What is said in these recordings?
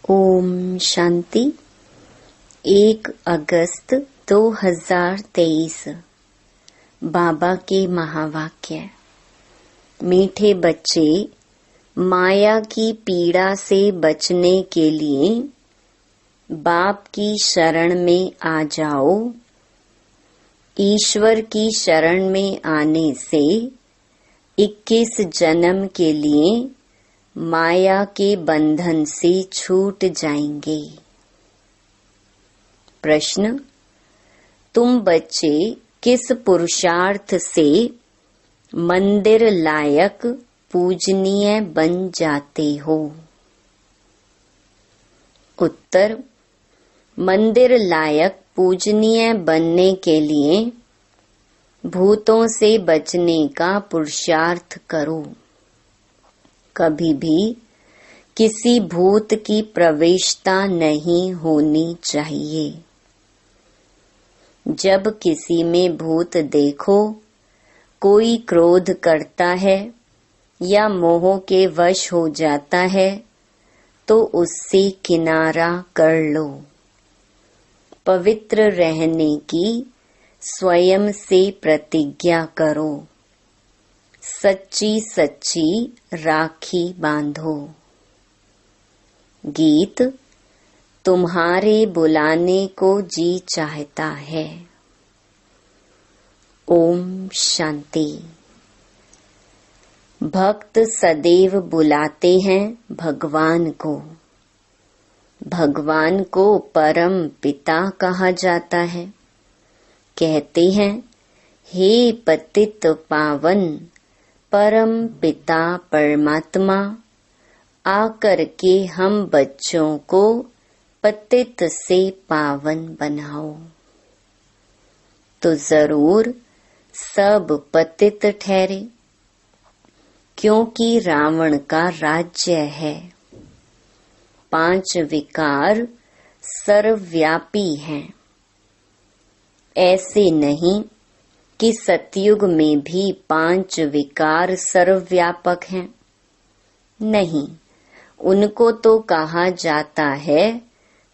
ओम शांति। 1 अगस्त 2023 बाबा के महावाक्य। मीठे बच्चे, माया की पीड़ा से बचने के लिए बाप की शरण में आ जाओ। ईश्वर की शरण में आने से 21 जन्म के लिए माया के बंधन से छूट जाएंगे। प्रश्न: तुम बच्चे किस पुरुषार्थ से मंदिर लायक पूजनीय बन जाते हो? उत्तर: मंदिर लायक पूजनीय बनने के लिए भूतों से बचने का पुरुषार्थ करो। कभी भी किसी भूत की प्रवेशता नहीं होनी चाहिए। जब किसी में भूत देखो, कोई क्रोध करता है या मोह के वश हो जाता है, तो उससे किनारा कर लो। पवित्र रहने की स्वयं से प्रतिज्ञा करो। सच्ची सच्ची राखी बांधो। गीत: तुम्हारे बुलाने को जी चाहता है। ओम शांति। भक्त सदैव बुलाते हैं भगवान को। भगवान को परम पिता कहा जाता है। कहते हैं, हे पतित पावन परम पिता परमात्मा, आकर के हम बच्चों को पतित से पावन बनाओ। तो जरूर सब पतित ठहरे, क्योंकि रावण का राज्य है। 5 विकार सर्वव्यापी हैं। ऐसे नहीं कि सतयुग में भी 5 विकार सर्वव्यापक हैं। नहीं, उनको तो कहा जाता है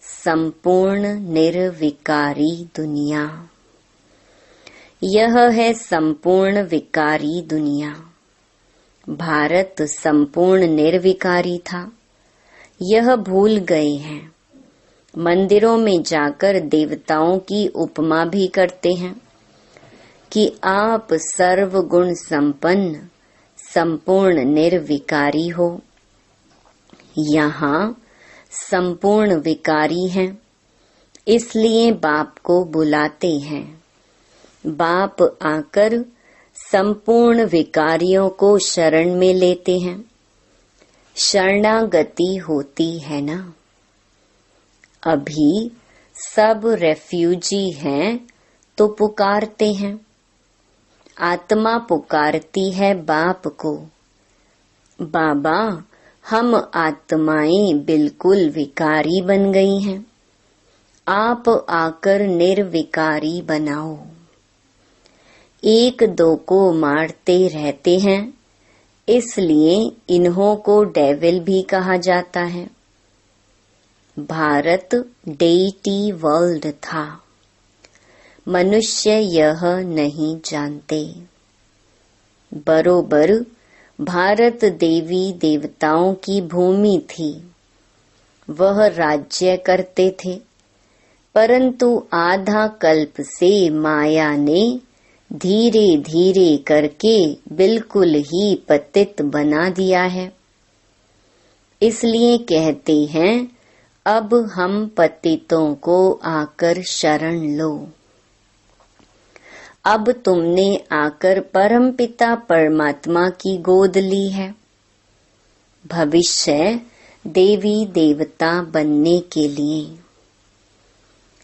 संपूर्ण निर्विकारी दुनिया। यह है संपूर्ण विकारी दुनिया। भारत संपूर्ण निर्विकारी था, यह भूल गए हैं। मंदिरों में जाकर देवताओं की उपमा भी करते हैं कि आप सर्वगुण संपन्न संपूर्ण निर्विकारी हो। यहाँ संपूर्ण विकारी हैं, इसलिए बाप को बुलाते हैं। बाप आकर संपूर्ण विकारियों को शरण में लेते हैं। शरणागति होती है ना। अभी सब रेफ्यूजी हैं तो पुकारते हैं। आत्मा पुकारती है बाप को, बाबा हम आत्माएं बिल्कुल विकारी बन गई हैं, आप आकर निर्विकारी बनाओ। 1-2 को मारते रहते हैं, इसलिए इन्हों को डेविल भी कहा जाता है। भारत डेटी वर्ल्ड था, मनुष्य यह नहीं जानते। बरोबर भारत देवी देवताओं की भूमि थी। वह राज्य करते थे, परंतु आधा कल्प से माया ने धीरे धीरे करके बिल्कुल ही पतित बना दिया है। इसलिए कहते हैं, अब हम पतितों को आकर शरण लो। अब तुमने आकर परमपिता परमात्मा की गोद ली है। भविष्य देवी देवता बनने के लिए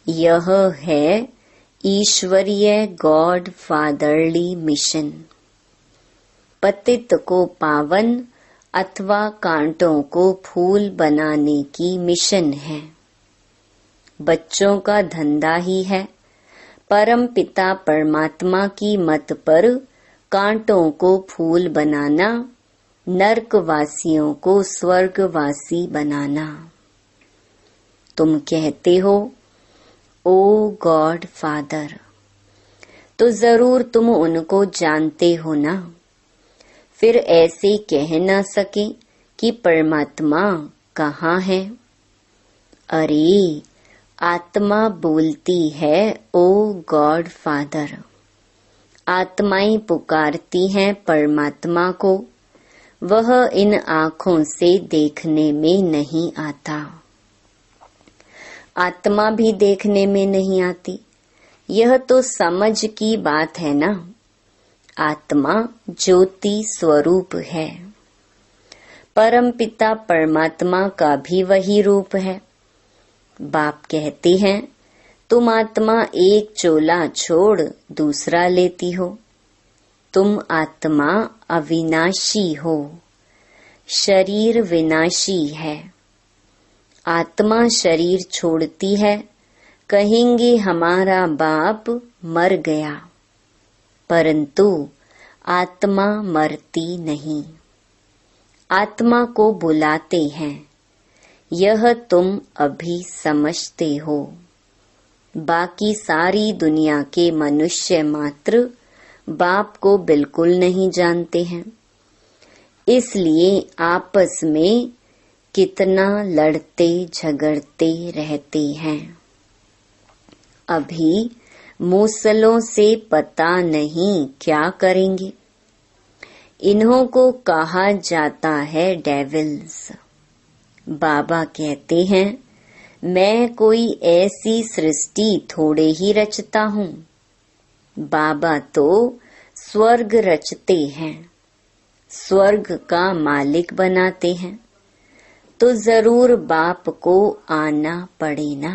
यह है ईश्वरीय गॉड फादरली मिशन। पतित को पावन अथवा कांटों को फूल बनाने की मिशन है। बच्चों का धंधा ही है परम पिता परमात्मा की मत पर कांटों को फूल बनाना, नर्कवासियों को स्वर्गवासी बनाना। तुम कहते हो ओ गॉड फादर, तो जरूर तुम उनको जानते हो ना। फिर ऐसे कह ना सके कि परमात्मा कहाँ है। अरे आत्मा बोलती है ओ गॉड फादर। आत्माएं पुकारती हैं परमात्मा को, वह इन आँखों से देखने में नहीं आता। आत्मा भी देखने में नहीं आती, यह तो समझ की बात है ना। आत्मा ज्योति स्वरूप है, परमपिता परमात्मा का भी वही रूप है। बाप कहते हैं तुम आत्मा एक चोला छोड़ दूसरा लेती हो। तुम आत्मा अविनाशी हो, शरीर विनाशी है। आत्मा शरीर छोड़ती है, कहेंगे हमारा बाप मर गया, परंतु आत्मा मरती नहीं। आत्मा को बुलाते हैं, यह तुम अभी समझते हो। बाकी सारी दुनिया के मनुष्य मात्र बाप को बिल्कुल नहीं जानते हैं, इसलिए आपस में कितना लड़ते झगड़ते रहते हैं। अभी मूसलों से पता नहीं क्या करेंगे। इन्हों को कहा जाता है डेविल्स। बाबा कहते हैं मैं कोई ऐसी सृष्टि थोड़े ही रचता हूँ। बाबा तो स्वर्ग रचते हैं, स्वर्ग का मालिक बनाते हैं, तो जरूर बाप को आना पड़े ना।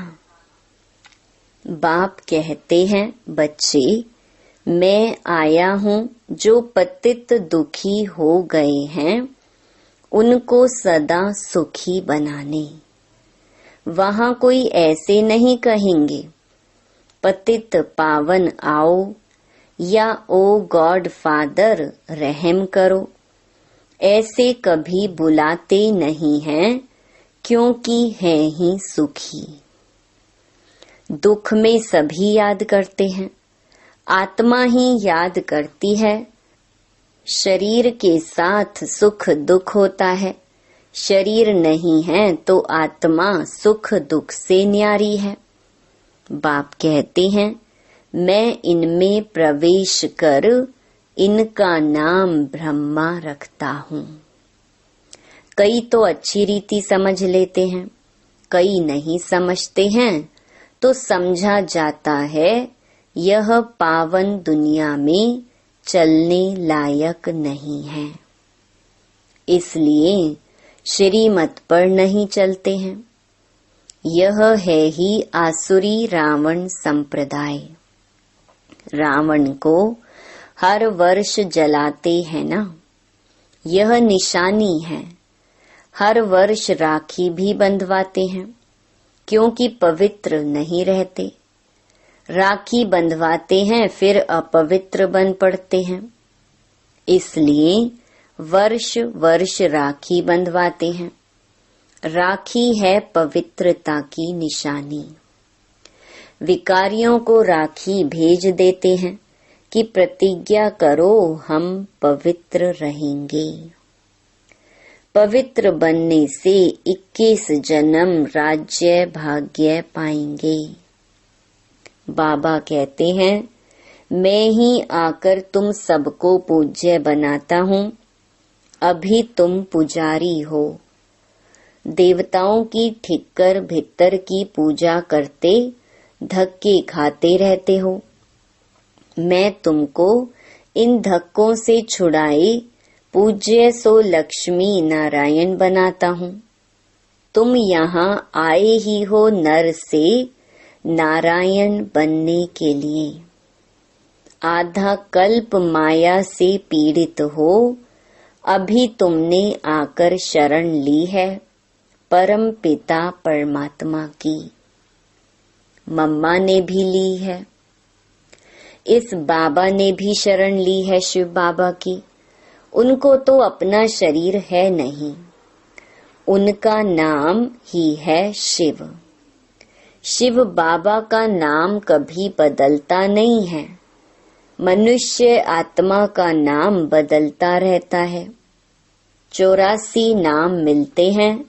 बाप कहते हैं बच्चे मैं आया हूँ जो पतित दुखी हो गए हैं उनको सदा सुखी बनाने। वहाँ कोई ऐसे नहीं कहेंगे पतित पावन आओ या ओ गॉड फादर रहम करो, ऐसे कभी बुलाते नहीं हैं क्योंकि हैं ही सुखी। दुख में सभी याद करते हैं, आत्मा ही याद करती है। शरीर के साथ सुख दुख होता है, शरीर नहीं है तो आत्मा सुख दुख से न्यारी है। बाप कहते हैं मैं इनमें प्रवेश कर इनका नाम ब्रह्मा रखता हूँ। कई तो अच्छी रीति समझ लेते हैं, कई नहीं समझते हैं, तो समझा जाता है यह पावन दुनिया में चलने लायक नहीं है, इसलिए श्रीमत पर नहीं चलते हैं। यह है ही आसुरी रावण संप्रदाय। रावण को हर वर्ष जलाते हैं ना, यह निशानी है। हर वर्ष राखी भी बंधवाते हैं क्योंकि पवित्र नहीं रहते। राखी बंधवाते हैं फिर अपवित्र बन पड़ते हैं, इसलिए वर्ष वर्ष राखी बंधवाते हैं। राखी है पवित्रता की निशानी। विकारियों को राखी भेज देते हैं कि प्रतिज्ञा करो हम पवित्र रहेंगे। पवित्र बनने से 21 जन्म राज्य भाग्य पाएंगे। बाबा कहते हैं मैं ही आकर तुम सबको पूज्य बनाता हूँ, अभी तुम पुजारी हो। देवताओं की ठिक्कर भित्तर की पूजा करते धक्के खाते रहते हो। मैं तुमको इन धक्कों से छुड़ाए पूज्य सो लक्ष्मी नारायण बनाता हूँ। तुम यहाँ आए ही हो नर से नारायण बनने के लिए। आधा कल्प माया से पीड़ित हो, अभी तुमने आकर शरण ली है परम पिता परमात्मा की। मम्मा ने भी ली है, इस बाबा ने भी शरण ली है शिव बाबा की। उनको तो अपना शरीर है नहीं, उनका नाम ही है शिव। शिव बाबा का नाम कभी बदलता नहीं है। मनुष्य आत्मा का नाम बदलता रहता है। 84 नाम मिलते हैं।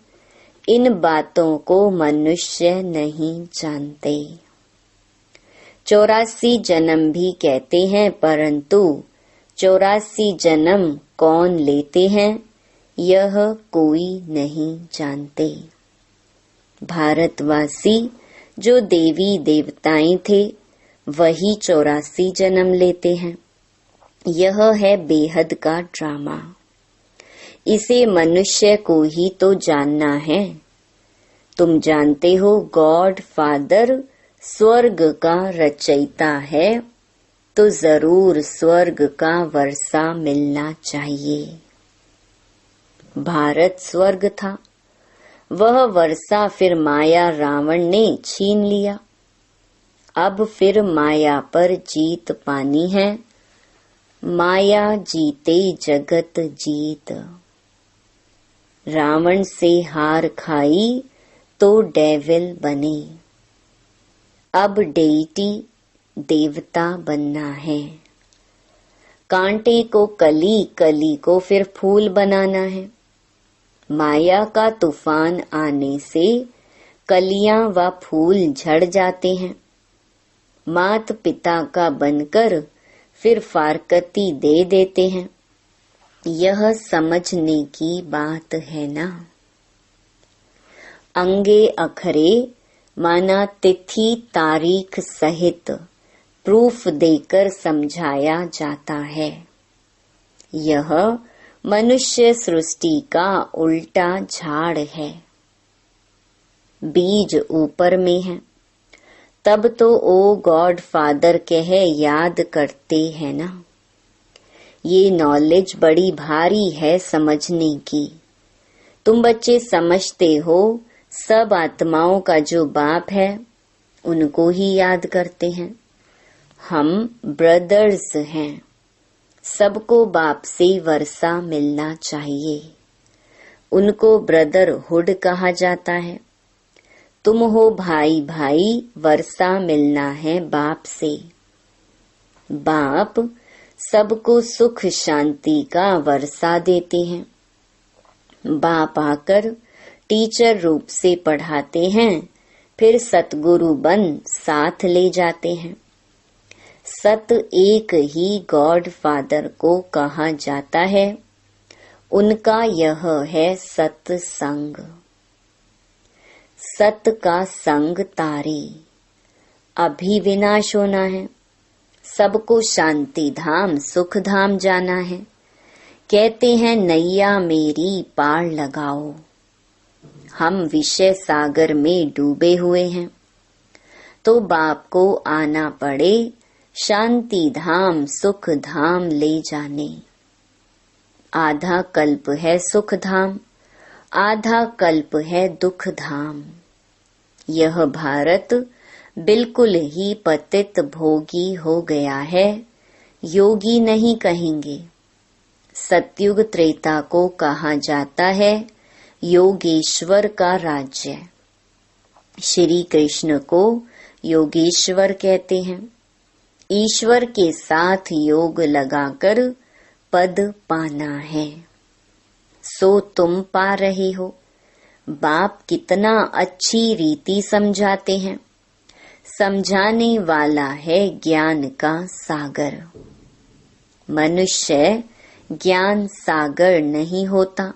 इन बातों को मनुष्य नहीं जानते। 84 जन्म भी कहते हैं, परंतु 84 जन्म कौन लेते हैं यह कोई नहीं जानते। भारतवासी जो देवी देवताएं थे वही 84 जन्म लेते हैं। यह है बेहद का ड्रामा। इसे मनुष्य को ही तो जानना है। तुम जानते हो गॉड फादर स्वर्ग का रचयिता है, तो जरूर स्वर्ग का वर्षा मिलना चाहिए। भारत स्वर्ग था, वह वर्षा फिर माया रावण ने छीन लिया। अब फिर माया पर जीत पानी है। माया जीते जगत जीत। रावण से हार खाई तो डेविल बने। अब डेइटी देवता बनना है। कांटे को कली, कली को फिर फूल बनाना है। माया का तूफान आने से कलियां व फूल झड़ जाते हैं। मात पिता का बनकर फिर फारकती दे देते हैं। यह समझने की बात है ना। अंगे अखरे माना तिथि तारीख सहित प्रूफ देकर समझाया जाता है। यह मनुष्य सृष्टि का उल्टा झाड़ है। बीज ऊपर में है, तब तो ओ गॉड फादर कह याद करते हैं ना। ये नॉलेज बड़ी भारी है समझने की। तुम बच्चे समझते हो सब आत्माओं का जो बाप है उनको ही याद करते हैं। हम ब्रदर्स हैं। सबको बाप से वर्षा मिलना चाहिए। उनको ब्रदरहुड कहा जाता है। तुम हो भाई भाई, वर्षा मिलना है बाप से। बाप सबको सुख शांति का वर्षा देते हैं। बाप आकर टीचर रूप से पढ़ाते हैं, फिर सतगुरु बन साथ ले जाते हैं। सत एक ही गॉड फादर को कहा जाता है। उनका यह है सत्संग। सत का संग तारे। अभी विनाश होना है। सबको शांति धाम सुख धाम जाना है। कहते हैं नैया मेरी पार लगाओ। हम विषय सागर में डूबे हुए हैं, तो बाप को आना पड़े शांति धाम सुख धाम ले जाने। आधा कल्प है सुख धाम, आधा कल्प है दुख धाम। यह भारत बिल्कुल ही पतित भोगी हो गया है। योगी नहीं कहेंगे। सतयुग त्रेता को कहा जाता है योगेश्वर का राज्य। श्री कृष्ण को योगेश्वर कहते हैं। ईश्वर के साथ योग लगाकर पद पाना है। सो तुम पा रहे हो। बाप कितना अच्छी रीति समझाते हैं। समझाने वाला है ज्ञान का सागर। मनुष्य ज्ञान सागर नहीं होता।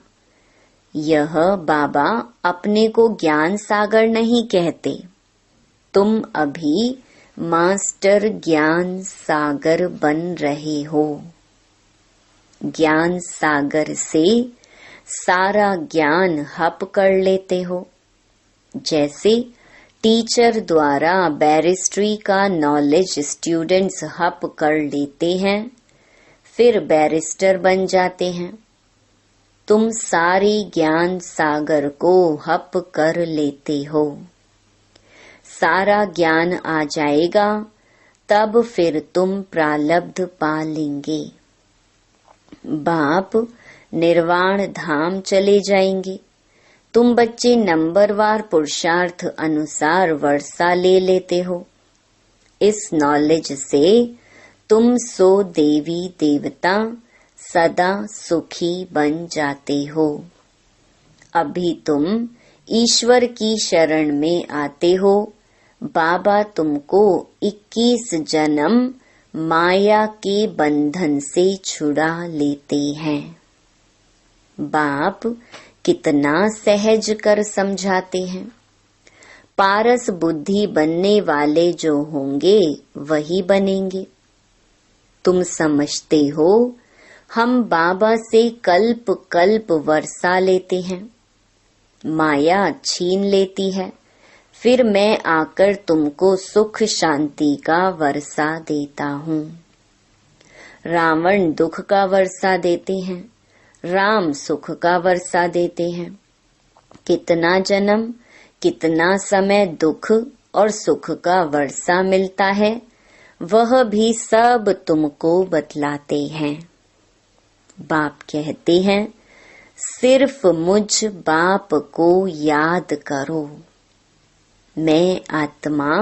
यह बाबा अपने को ज्ञान सागर नहीं कहते। तुम अभी मास्टर ज्ञान सागर बन रहे हो। ज्ञान सागर से सारा ज्ञान हप कर लेते हो। जैसे टीचर द्वारा बैरिस्ट्री का नॉलेज स्टूडेंट्स हप कर लेते हैं, फिर बैरिस्टर बन जाते हैं। तुम सारे ज्ञान सागर को हप कर लेते हो। सारा ज्ञान आ जाएगा, तब फिर तुम प्रालब्ध पा लेंगे। बाप निर्वाण धाम चले जाएंगे, तुम बच्चे नंबरवार पुरुषार्थ अनुसार वर्षा ले लेते हो। इस नॉलेज से तुम सो देवी देवता सदा सुखी बन जाते हो। अभी तुम ईश्वर की शरण में आते हो। बाबा तुमको 21 जन्म माया के बंधन से छुड़ा लेते हैं। बाप कितना सहज कर समझाते हैं। पारस बुद्धि बनने वाले जो होंगे वही बनेंगे। तुम समझते हो हम बाबा से कल्प कल्प वर्षा लेते हैं, माया छीन लेती है, फिर मैं आकर तुमको सुख शांति का वर्षा देता हूँ। रावण दुख का वर्षा देते हैं, राम सुख का वर्षा देते हैं। कितना जन्म कितना समय दुख और सुख का वर्षा मिलता है वह भी सब तुमको बतलाते हैं। बाप कहते हैं सिर्फ मुझ बाप को याद करो। मैं आत्मा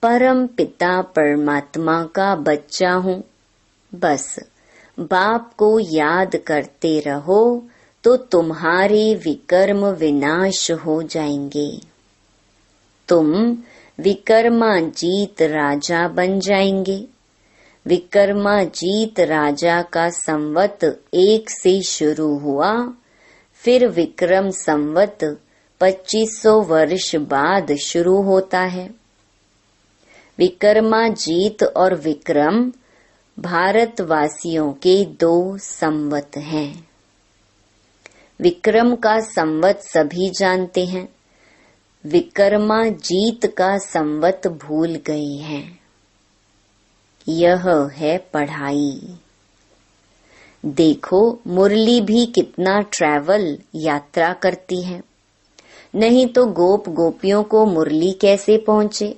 परम पिता परमात्मा का बच्चा हूँ। बस बाप को याद करते रहो तो तुम्हारे विकर्म विनाश हो जाएंगे। तुम विकर्माजीत राजा बन जाएंगे। विकर्माजीत राजा का संवत 1 से शुरू हुआ, फिर विक्रम संवत 2500 वर्ष बाद शुरू होता है। विकर्माजीत और विक्रम भारतवासियों के 2 संवत हैं। विक्रम का संवत सभी जानते हैं, विकर्माजीत का संवत भूल गए हैं। यह है पढ़ाई। देखो मुरली भी कितना ट्रैवल यात्रा करती है, नहीं तो गोप गोपियों को मुरली कैसे पहुंचे।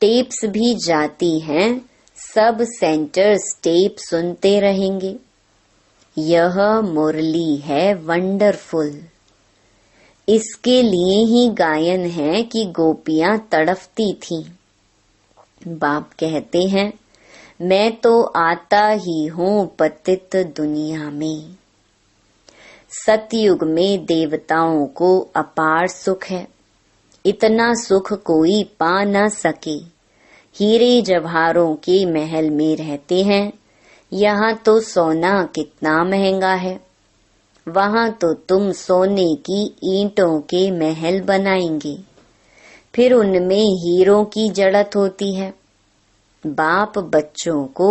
टेप्स भी जाती हैं, सब सेंटर्स टेप सुनते रहेंगे। यह मुरली है वंडरफुल। इसके लिए ही गायन है कि गोपियां तड़फती थीं। बाप कहते हैं मैं तो आता ही हूँ पतित दुनिया में। सतयुग में देवताओं को अपार सुख है, इतना सुख कोई पा न सके। हीरे जवाहरों के महल में रहते हैं, यहाँ तो सोना कितना महंगा है। वहाँ तो तुम सोने की ईंटों के महल बनाएंगे, फिर उनमें हीरों की जड़त होती है। बाप बच्चों को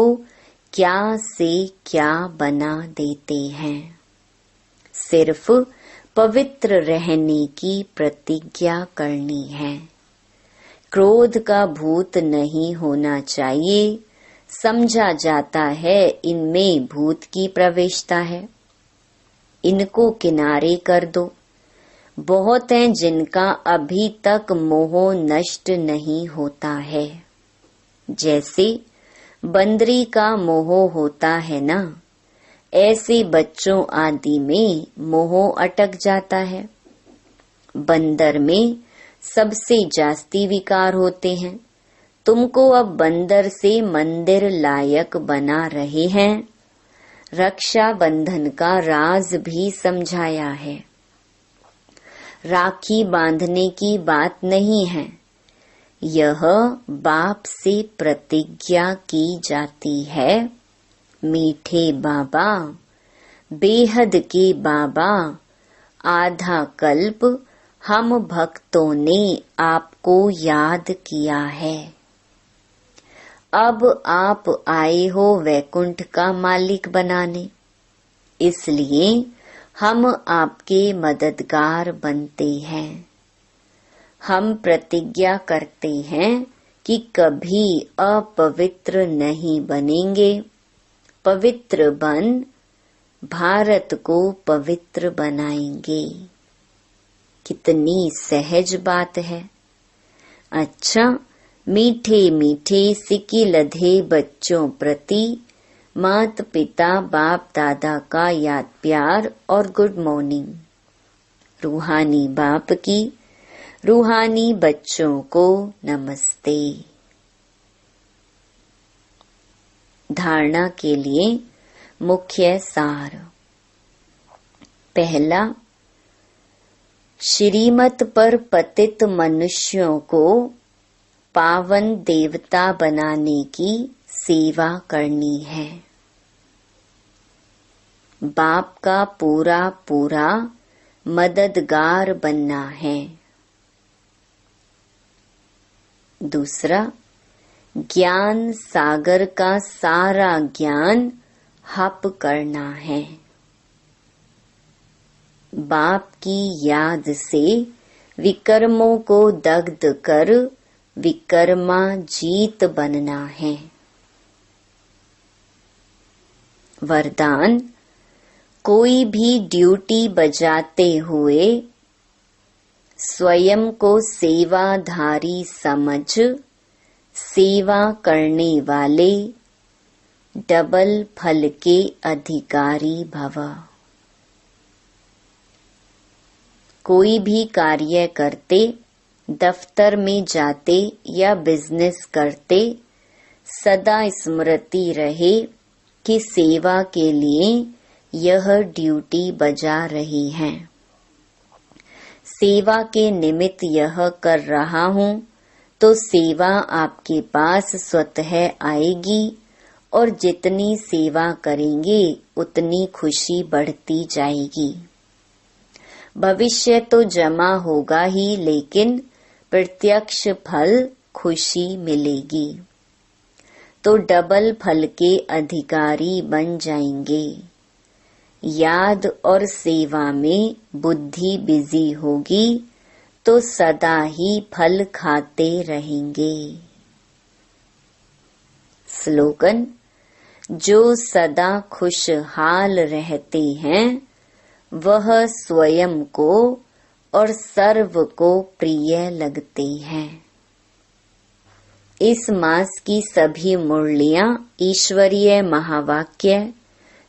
क्या से क्या बना देते हैं। सिर्फ पवित्र रहने की प्रतिज्ञा करनी है। क्रोध का भूत नहीं होना चाहिए। समझा जाता है इनमें भूत की प्रवेशता है, इनको किनारे कर दो। बहुत हैं जिनका अभी तक मोह नष्ट नहीं होता है। जैसे बंदरी का मोह होता है ना, ऐसे बच्चों आदि में मोह अटक जाता है। बंदर में सबसे जास्ती विकार होते हैं। तुमको अब बंदर से मंदिर लायक बना रहे हैं। रक्षा बंधन का राज भी समझाया है। राखी बांधने की बात नहीं है, यह बाप से प्रतिज्ञा की जाती है। मीठे बाबा, बेहद के बाबा, आधा कल्प हम भक्तों ने आपको याद किया है। अब आप आए हो वैकुंठ का मालिक बनाने, इसलिए हम आपके मददगार बनते हैं। हम प्रतिज्ञा करते हैं कि कभी अपवित्र नहीं बनेंगे। पवित्र बन भारत को पवित्र बनाएंगे। कितनी सहज बात है। अच्छा, मीठे मीठे सिक्के लधे बच्चों प्रति मात पिता बाप दादा का याद प्यार और गुड मॉर्निंग। रूहानी बाप की रूहानी बच्चों को नमस्ते। धारणा के लिए मुख्य सार। पहला, श्रीमत पर पतित मनुष्यों को पावन देवता बनाने की सेवा करनी है। बाप का पूरा पूरा मददगार बनना है। दूसरा, ज्ञान सागर का सारा ज्ञान हप करना है। बाप की याद से विकर्मों को दग्ध कर विकर्मा जीत बनना है। वरदान, कोई भी ड्यूटी बजाते हुए स्वयं को सेवाधारी समझ सेवा करने वाले डबल फल के अधिकारी भव। कोई भी कार्य करते, दफ्तर में जाते या बिजनेस करते, सदा स्मृति रहे कि सेवा के लिए यह ड्यूटी बजा रही है। सेवा के निमित्त यह कर रहा हूँ तो सेवा आपके पास स्वतः आएगी और जितनी सेवा करेंगे उतनी खुशी बढ़ती जाएगी। भविष्य तो जमा होगा ही, लेकिन प्रत्यक्ष फल खुशी मिलेगी। तो डबल फल के अधिकारी बन जाएंगे। याद और सेवा में बुद्धि बिजी होगी तो सदा ही फल खाते रहेंगे। स्लोगन, जो सदा खुशहाल रहते हैं वह स्वयं को और सर्व को प्रिय लगते हैं। इस मास की सभी मुरलियां ईश्वरीय महावाक्य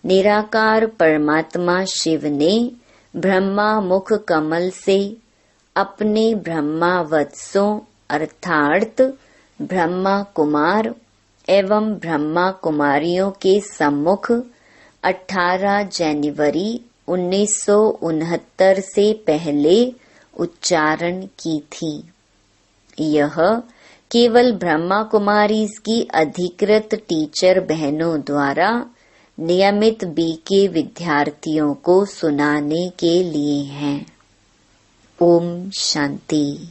निराकार परमात्मा शिव ने ब्रह्मा मुख कमल से अपने ब्रह्मा वत्सों अर्थात ब्रह्मा कुमार एवं ब्रह्मा कुमारियों के सम्मुख 18 जनवरी 1969 से पहले उच्चारण की थी। यह केवल ब्रह्मा कुमारी की अधिकृत टीचर बहनों द्वारा नियमित बीके विद्यार्थियों को सुनाने के लिए हैं। ओम शांति।